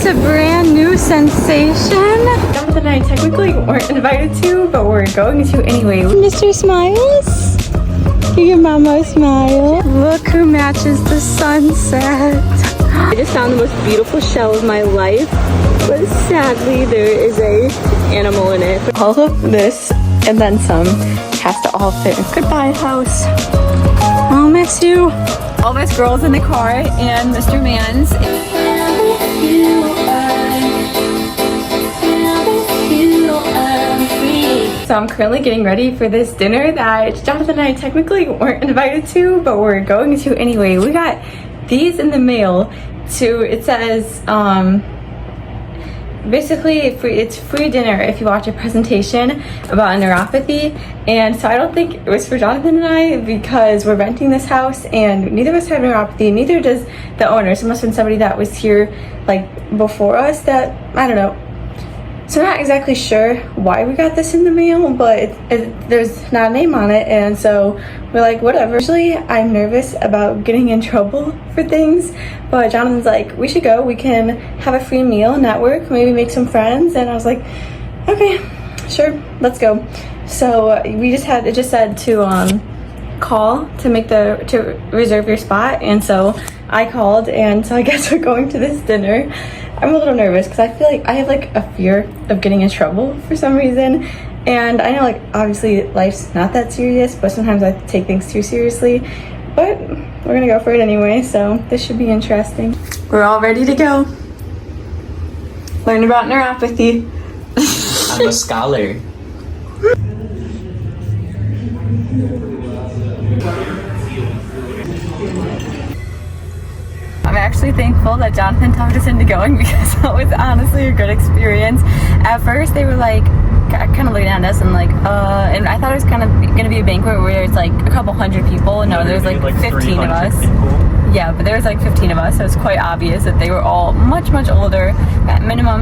this a brand new sensation? Jonathan and I technically weren't invited to, but we're going to anyway. Mr. Smiles? Give your mama a smile. Look who matches the sunset. I just found the most beautiful shell of my life, but sadly there is a animal in it. All of this and then some has to all fit. Goodbye, house. I'll miss you. All of us girls in the car and Mr. Mans. So I'm currently getting ready for this dinner that Jonathan and I technically weren't invited to, but we're going to anyway. We got these in the mail it says, basically it's free dinner if you watch a presentation about neuropathy. And so I don't think it was for Jonathan and I because we're renting this house and neither of us have neuropathy, neither does the owner. So it must have been somebody that was here like before us that, I don't know. So I'm not exactly sure why we got this in the mail, but there's not a name on it, and so we're like, whatever. Usually I'm nervous about getting in trouble for things, but Jonathan's like, we should go, we can have a free meal, network, maybe make some friends, and I was like, okay, sure, let's go. So it just said to call to reserve your spot, and so I called, and so I guess we're going to this dinner. I'm a little nervous because I feel like I have like a fear of getting in trouble for some reason, and I know like obviously life's not that serious, but sometimes I take things too seriously, but we're gonna go for it anyway, so this should be interesting. We're all ready to go learn about neuropathy. I'm a scholar. I'm actually thankful that Jonathan talked us into going because that was honestly a good experience. At first they were like kind of looking at us and like and I thought it was kind of gonna be a banquet where it's like a couple hundred people. No, there's like 15 of us. People. Yeah, but there was like 15 of us, so it's quite obvious that they were all much older, at minimum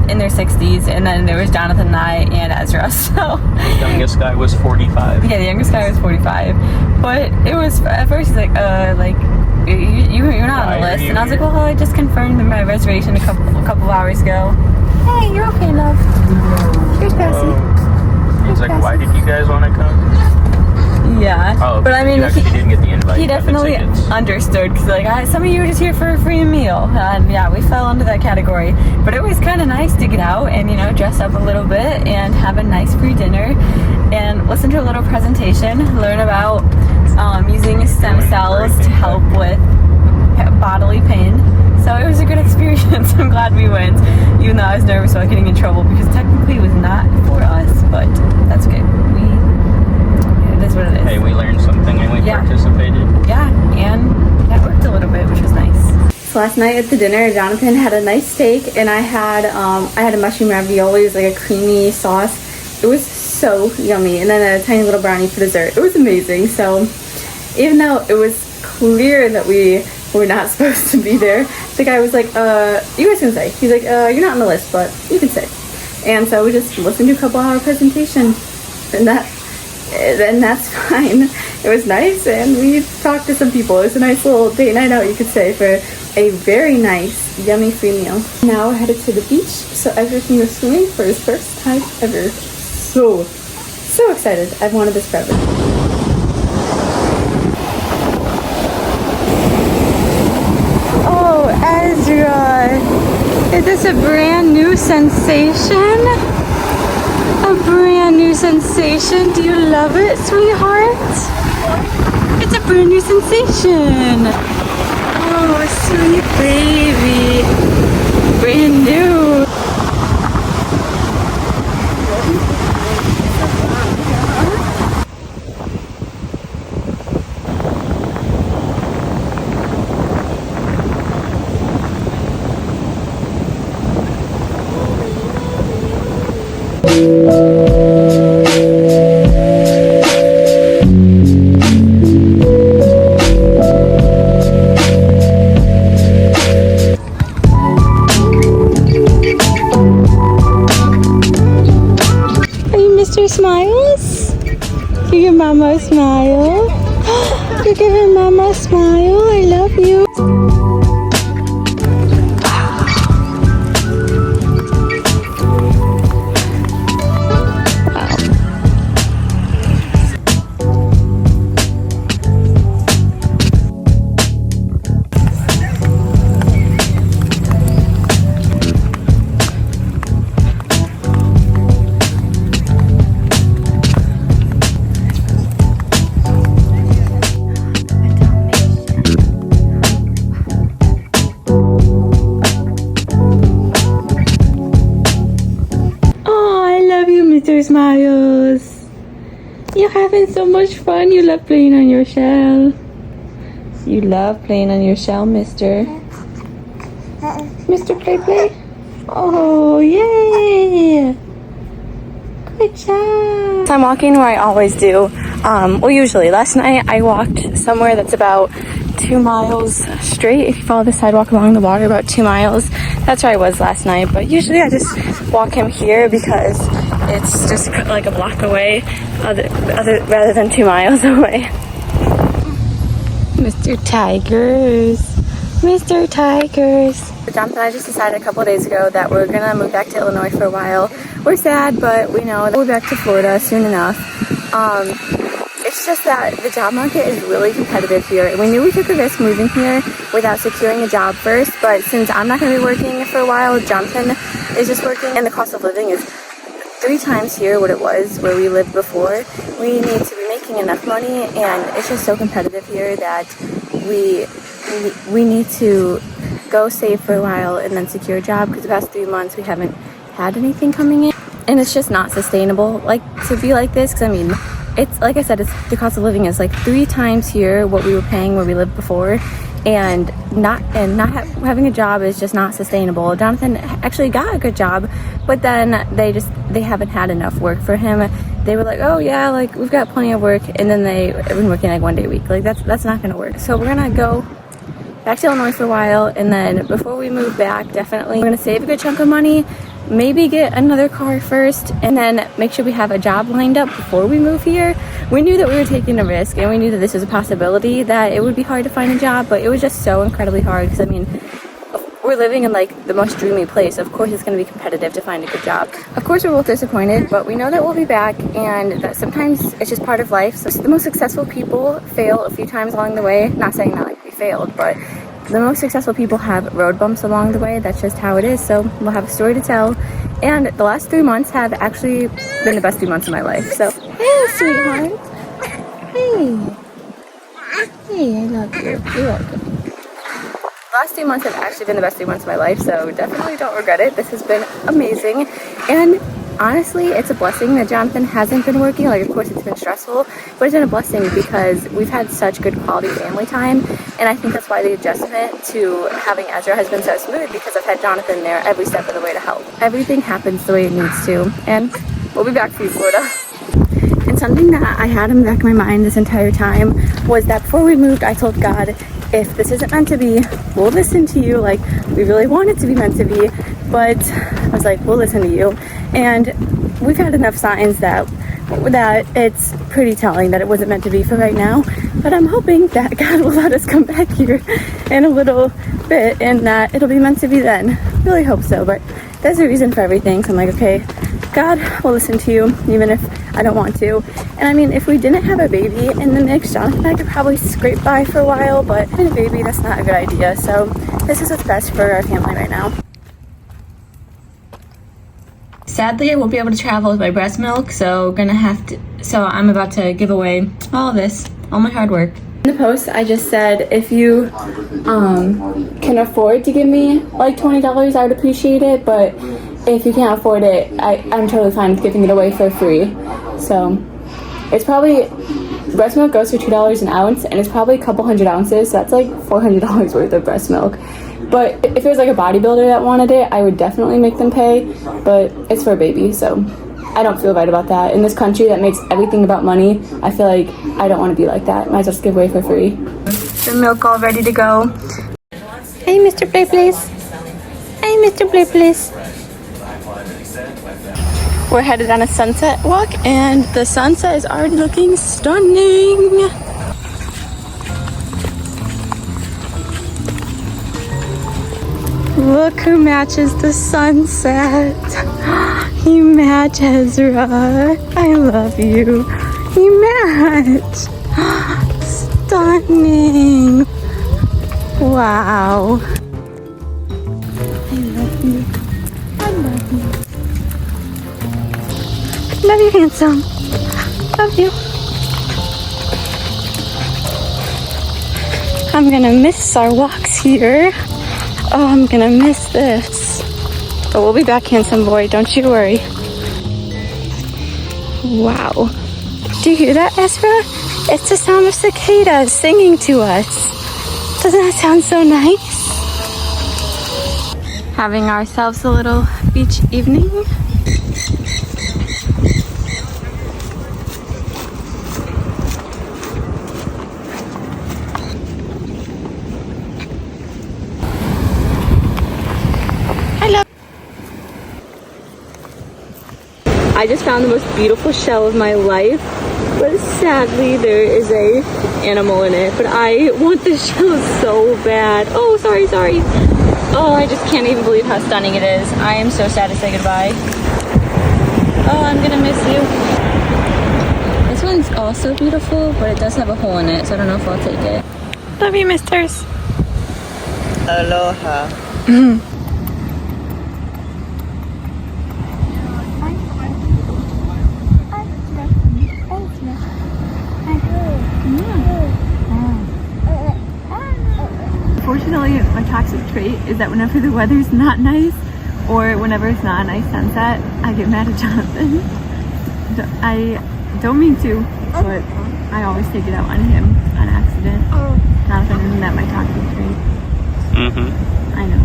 in their 60s, and then there was Jonathan and I and Ezra. So the youngest guy was 45. Yeah, the youngest guy was 45. But it was at first he's like you're not on the list, and I was like, well, I just confirmed my reservation a couple hours ago. Hey, you're okay, love. Here's Bessie. He's like, why did you guys want to come? Yeah. Oh, but I mean, he didn't get the invite. He definitely understood because like some of you were just here for a free meal, and yeah, we fell under that category. But it was kind of nice to get out and dress up a little bit and have a nice free dinner and listen to a little presentation, learn about using stem cells to help with bodily pain. So it was a good experience. I'm glad we went, even though I was nervous about getting in trouble because technically it was not for us, but that's okay. It is what it is. Hey, we learned something and we participated. Yeah, and networked a little bit, which was nice. So last night at the dinner, Jonathan had a nice steak, and I had a mushroom ravioli. It was like a creamy sauce. It was so yummy, and then a tiny little brownie for dessert. It was amazing. So even though it was clear that we were not supposed to be there, the guy was like, you guys can stay. He's like, you're not on the list, but you can stay. And so we just listened to a couple hour presentation, and that's fine. It was nice, and we talked to some people. It was a nice little date night out, you could say, for a very nice, yummy free meal. Now we're headed to the beach, so Ezra can go swimming for his first time ever. So excited. I've wanted this forever. Oh, Ezra, is this a brand new sensation? A brand new sensation. Do you love it, sweetheart? It's a brand new sensation. Oh, sweet baby. Brand new. Mr. Smiles? Give your mama a smile. You give your mama a smile. I love you. yours, Miles. You're having so much fun. You love playing on your shell. You love playing on your shell, Mr. Mr. Play Play. Oh, yay! Good job. So I'm walking where I always do. Well, usually. Last night I walked somewhere that's about 2 miles straight. If you follow the sidewalk along the water, about 2 miles. That's where I was last night. But usually I just walk him here because it's just like a block away, rather than 2 miles away. Mr. Tigers. Mr. Tigers. Jonathan and I just decided a couple days ago that we're gonna move back to Illinois for a while. We're sad, but we know that we'll be back to Florida soon enough. It's just that the job market is really competitive here. We knew we took a risk moving here without securing a job first, but since I'm not gonna be working for a while, Jonathan is just working, and the cost of living is 3 times here what it was where we lived before. We need to be making enough money, and it's just so competitive here that we need to go save for a while and then secure a job, because the past 3 months we haven't had anything coming in, and it's just not sustainable like to be like this, because I mean, it's like I said, it's the cost of living is like 3 times here what we were paying where we lived before, and not having a job is just not sustainable. Jonathan actually got a good job, but then they haven't had enough work for him. They were like, oh yeah, like we've got plenty of work, and then they've been working like 1 day a week. Like that's not gonna work. So we're gonna go back to Illinois for a while, and then before we move back, definitely we're gonna save a good chunk of money, maybe get another car first, and then make sure we have a job lined up before we move here. We knew that we were taking a risk, and we knew that this was a possibility, that it would be hard to find a job, but it was just so incredibly hard, because I mean, we're living in like the most dreamy place. Of course it's going to be competitive to find a good job. Of course we're both disappointed, but we know that we'll be back, and that sometimes it's just part of life. So the most successful people fail a few times along the way. Not saying that like we failed, but the most successful people have road bumps along the way. That's just how it is. So we'll have a story to tell. And the last 3 months have actually been the best 3 months of my life. So, hey, sweetheart. Hey. Hey, I love you. You're welcome. The last 2 months have actually been the best 3 months of my life. So definitely don't regret it. This has been amazing. And honestly, it's a blessing that Jonathan hasn't been working. Like, of course, it's been stressful, but it's been a blessing because we've had such good quality family time. And I think that's why the adjustment to having Ezra has been so smooth, because I've had Jonathan there every step of the way to help. Everything happens the way it needs to. And we'll be back for you, Florida. And something that I had in the back of my mind this entire time was that before we moved, I told God, if this isn't meant to be, we'll listen to you. Like, we really want it to be meant to be, but I was like, we'll listen to you. And we've had enough signs that it's pretty telling that it wasn't meant to be for right now. But I'm hoping that God will let us come back here in a little bit, and that it'll be meant to be then. Really hope so, but there's a reason for everything. So I'm like, okay, God will listen to you, even if I don't want to. And I mean, if we didn't have a baby in the mix, Jonathan and I could probably scrape by for a while, but having a baby, that's not a good idea. So this is what's best for our family right now. Sadly, I won't be able to travel with my breast milk, so I'm about to give away all of this, all my hard work. In the post, I just said, if you can afford to give me like $20, I would appreciate it, but if you can't afford it, I'm totally fine with giving it away for free. So it's probably, breast milk goes for $2 an ounce, and it's probably a couple hundred ounces, so that's like $400 worth of breast milk. But if it was like a bodybuilder that wanted it, I would definitely make them pay, but it's for a baby, so I don't feel right about that. In this country that makes everything about money, I feel like I don't want to be like that. Might as well just give away for free. The milk all ready to go. Hey, Mr. Play Place. Hey, Mr. Play Place. We're headed on a sunset walk, and the sunset is already looking stunning. Look who matches the sunset. He matches, Ezra. I love you. He match. Stunning. Wow. I love you. I love you. Love you, handsome. Love you. I'm gonna miss our walks here. Oh, I'm gonna miss this. But we'll be back, handsome boy. Don't you worry. Wow. Do you hear that, Ezra? It's the sound of cicadas singing to us. Doesn't that sound so nice? Having ourselves a little beach evening. Hello. I just found the most beautiful shell of my life, but sadly there is a animal in it. But I want this shell so bad. Oh, sorry. Oh, I just can't even believe how stunning it is. I am so sad to say goodbye. Oh, I'm gonna miss you. This one's also beautiful, but it does have a hole in it, so I don't know if I'll take it. Love you, misters. Aloha. Unfortunately, my toxic trait is that whenever the weather's not nice or whenever it's not a nice sunset, I get mad at Jonathan. I don't mean to, but I always take it out on him on accident. Jonathan, isn't that my toxic trait? Mm-hmm. I know.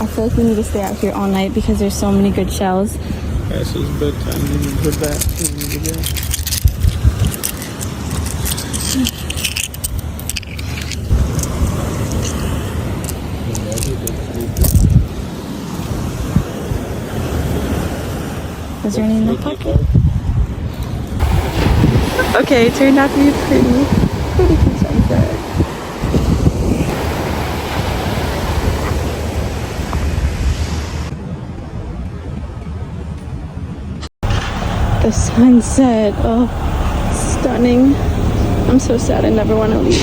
I feel like we need to stay out here all night because there's so many good shells. This is bedtime. You need to put that. Is there any in the pocket? Okay, it turned out to be pretty cute sunset. The sunset, oh, stunning. I'm so sad, I never want to leave.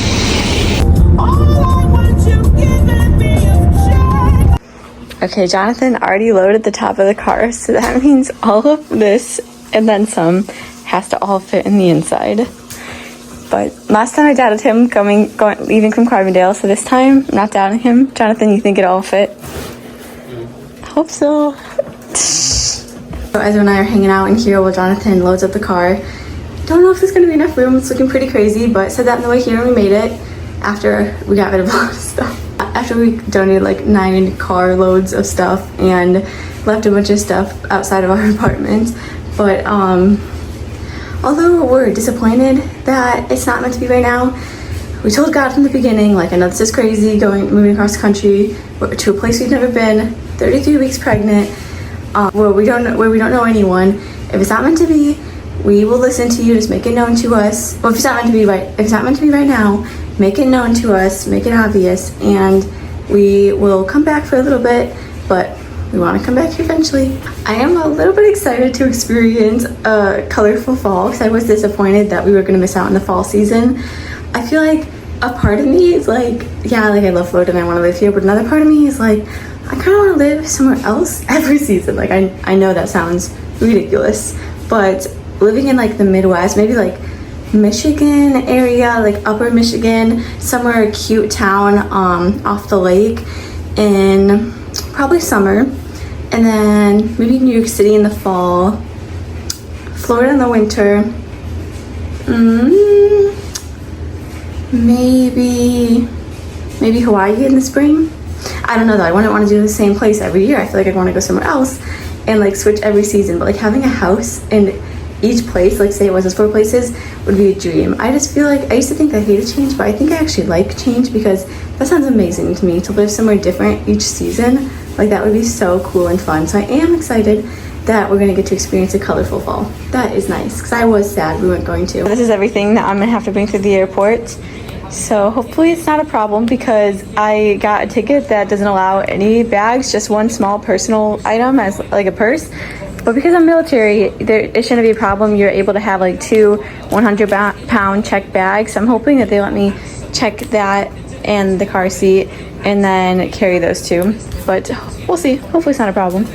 Okay, Jonathan already loaded the top of the car, so that means all of this and then some has to all fit in the inside. But last time I doubted him leaving from Carbondale, so this time I'm not doubting him. Jonathan, you think it all fit? I hope so. So Ezra and I are hanging out in here while Jonathan loads up the car. Don't know if there's gonna be enough room. It's looking pretty crazy, but said that on the way here and we made it after we got rid of a lot of stuff. After we donated like 9 car loads of stuff and left a bunch of stuff outside of our apartment. But although we're disappointed that it's not meant to be right now, we told God from the beginning, like, I know this is crazy moving across the country to a place we've never been, 33 weeks pregnant, where we don't know anyone. If it's not meant to be, we will listen to you. Just make it known to us. Well, if it's not meant to be right now, make it known to us, make it obvious, and we will come back for a little bit, but we want to come back here eventually. I am a little bit excited to experience a colorful fall because I was disappointed that we were going to miss out on the fall season. I feel like a part of me is like, yeah, like I love Florida and I want to live here, but another part of me is like, I kind of want to live somewhere else every season. Like I know that sounds ridiculous, but living in like the Midwest, maybe like Michigan area, like upper Michigan, somewhere a cute town off the lake in probably summer, and then maybe New York City in the fall, Florida in the winter, maybe Hawaii in the spring. I don't know though, I wouldn't want to do the same place every year. I feel like I'd want to go somewhere else and like switch every season, but like having a house in each place, like say it was those 4 places, would be a dream. I just feel like I used to think I hated change, but I think I actually like change because that sounds amazing to me, to live somewhere different each season. Like that would be so cool and fun. So I am excited that we're gonna get to experience a colorful fall. That is nice because I was sad we weren't going to. This is everything that I'm gonna have to bring through the airport. So hopefully it's not a problem because I got a ticket that doesn't allow any bags, just one small personal item as like a purse. But because I'm military, it shouldn't be a problem. You're able to have like 2 100-pound check bags. So I'm hoping that they let me check that and the car seat and then carry those 2. But we'll see. Hopefully it's not a problem.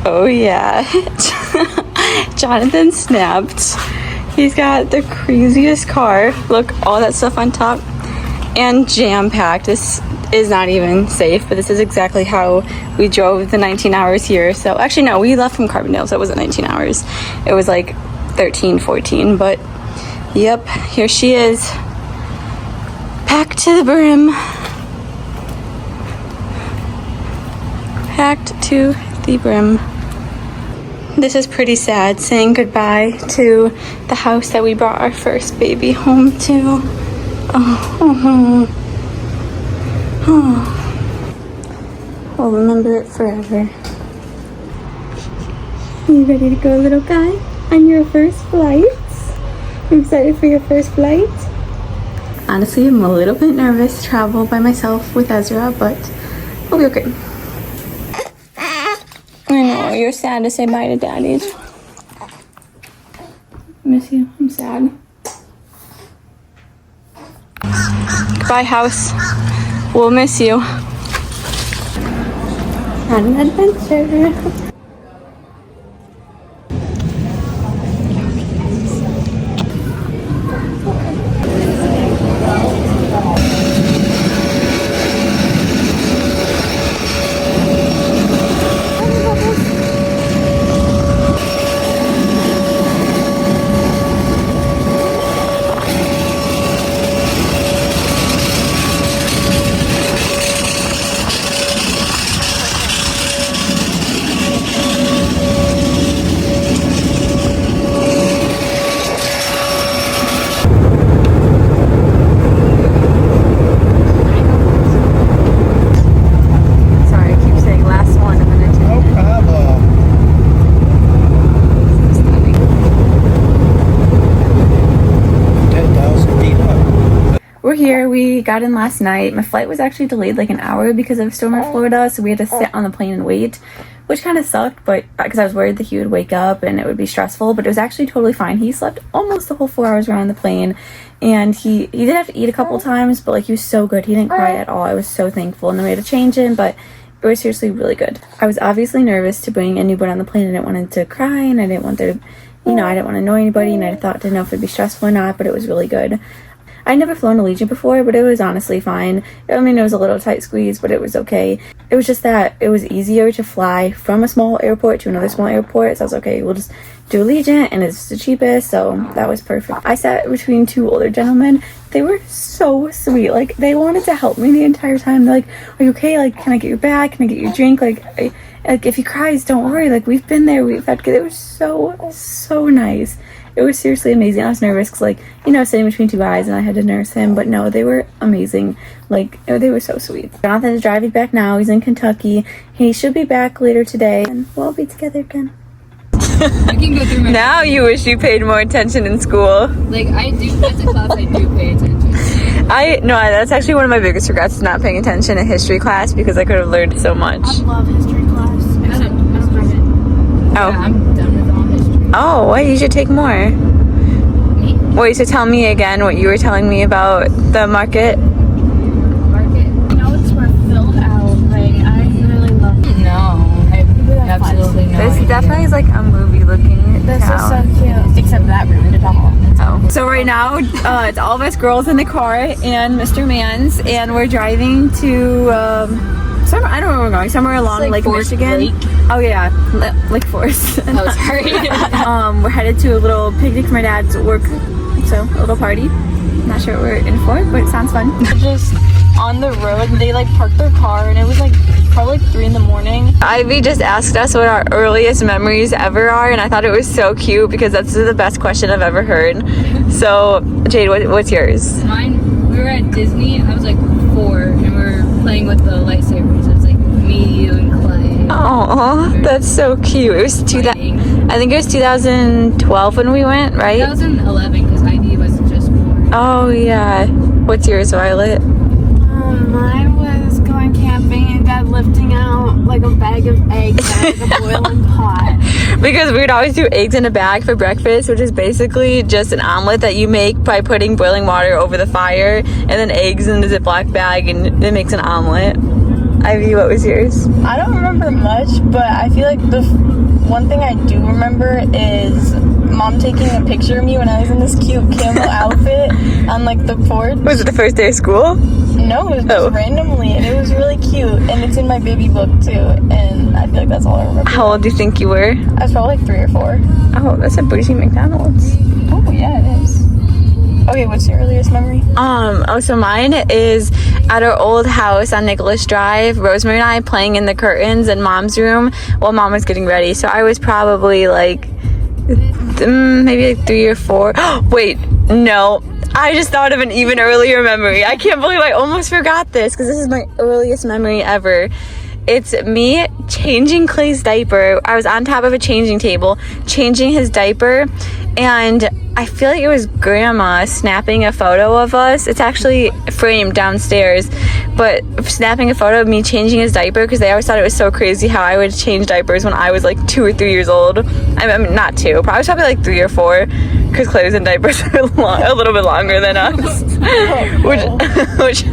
Oh yeah. Jonathan snapped. He's got the craziest car. Look, all that stuff on top. And jam-packed. This is not even safe, but this is exactly how we drove the 19 hours here. So actually no, we left from Carbondale, so it wasn't 19 hours. It was like 13, 14, but yep, here she is. Packed to the brim. Packed to the brim. This is pretty sad, saying goodbye to the house that we brought our first baby home to. I'll remember it forever. You ready to go, little guy? On your first flight? You excited for your first flight? Honestly, I'm a little bit nervous to travel by myself with Ezra, but we'll be okay. I know, you're sad to say bye to Daddy. Miss you, I'm sad. Goodbye, house. We'll miss you. On an adventure. Here, we got in last night. My flight was actually delayed like an hour because of a storm in Florida, so we had to sit on the plane and wait, which kind of sucked, but because I was worried that he would wake up and it would be stressful, but it was actually totally fine. He slept almost the whole 4 hours around the plane, and he did have to eat a couple times, but like he was so good. He didn't cry at all. I was so thankful, and then we had to change him, but it was seriously really good. I was obviously nervous to bring a newborn on the plane. I didn't want him to cry, and I didn't want there to, I didn't want to annoy anybody, and I didn't know if it'd be stressful or not, but it was really good. I'd never flown Allegiant before, but it was honestly fine. I mean, it was a little tight squeeze, but it was okay. It was just that it was easier to fly from a small airport to another small airport, so I was okay, we'll just do Allegiant, and it's the cheapest, so that was perfect. I sat between two older gentlemen. They were so sweet. Like, they wanted to help me the entire time. They're like, are you okay? Like, can I get your bag? Can I get your drink? Like, if he cries, don't worry. Like, we've been there. We've had, it was so nice. It was seriously amazing. I was nervous because, like, sitting between two guys and I had to nurse him. But no, they were amazing. Like, they were so sweet. Jonathan is driving back now. He's in Kentucky. He should be back later today. And we'll be together again. I can go through my Now you wish you paid more attention in school. Like, I do, as a class, I do pay attention. That's actually one of my biggest regrets, is not paying attention in history class, because I could have learned so much. I love history class. Oh. Yeah, I'm done with all history. Oh, well, you should take more. Me? Wait, so tell me again what you were telling me about the market. Market? Notes were filled out. Like, I really love it. No, I have absolutely no This idea. definitely is like a movie looking This is town. so cute. Except that room, the doll. Oh. So right now, it's all of us girls in the car and Mr. Mans, and we're driving to somewhere, I don't know where we're going, somewhere along like Lake Forest Michigan. Lake. Oh yeah, Lake Forest. Oh, sorry. We're headed to a little picnic for my dad's work, so a little party. Not sure what we're in for, but it sounds fun. We're just on the road, and they like parked their car, and it was like probably 3 in the morning. Ivy just asked us what our earliest memories ever are, and I thought it was so cute because that's the best question I've ever heard. So Jade, what's yours? Mine, we were at Disney. I was like 4, and we were playing with the lightsabers. It was like me, you, and Clay. Oh, that's so cute. It was I think it was 2012 when we went, right? 2011, because ID was just born. Oh yeah. What's yours, Violet? Mine was going camping and Dad lifting out like a bag of eggs out of a boiling pot. Because we would always do eggs in a bag for breakfast, which is basically just an omelet that you make by putting boiling water over the fire and then eggs in a Ziploc bag, and it makes an omelet. Ivy, what was yours? I don't remember much, but I feel like the one thing I do remember is Mom taking a picture of me when I was in this cute camel outfit on like the porch. Was it the first day of school? No, it was just randomly, and it was really cute, and it's in my baby book too, and I feel like that's all I remember. How old do you think you were? I was probably like 3 or 4. Oh, that's a bougie McDonald's. Oh yeah, it is. Okay, what's your earliest memory? So mine is at our old house on Nicholas Drive, Rosemary and I playing in the curtains in Mom's room while Mom was getting ready. So I was probably like, maybe like 3 or 4. Wait, no. I just thought of an even earlier memory. I can't believe I almost forgot this because this is my earliest memory ever. It's me changing Clay's diaper. I was on top of a changing table, changing his diaper, and I feel like it was Grandma snapping a photo of us. It's actually framed downstairs, but snapping a photo of me changing his diaper because they always thought it was so crazy how I would change diapers when I was like 2 or 3 years old. I mean, not 2, I was probably like 3 or 4 because Clay was in diapers for a little bit longer than us. which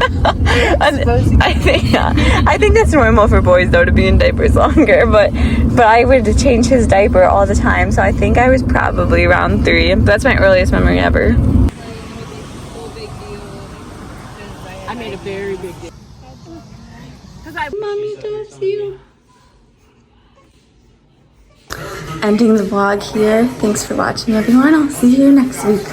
I think that's normal for boys though, to be in diapers longer, but I would change his diaper all the time, so I think I was probably around 3. That's my earliest memory ever. I made a very big deal. Mommy loves you. Ending the vlog here. Thanks for watching, everyone. I'll see you next week.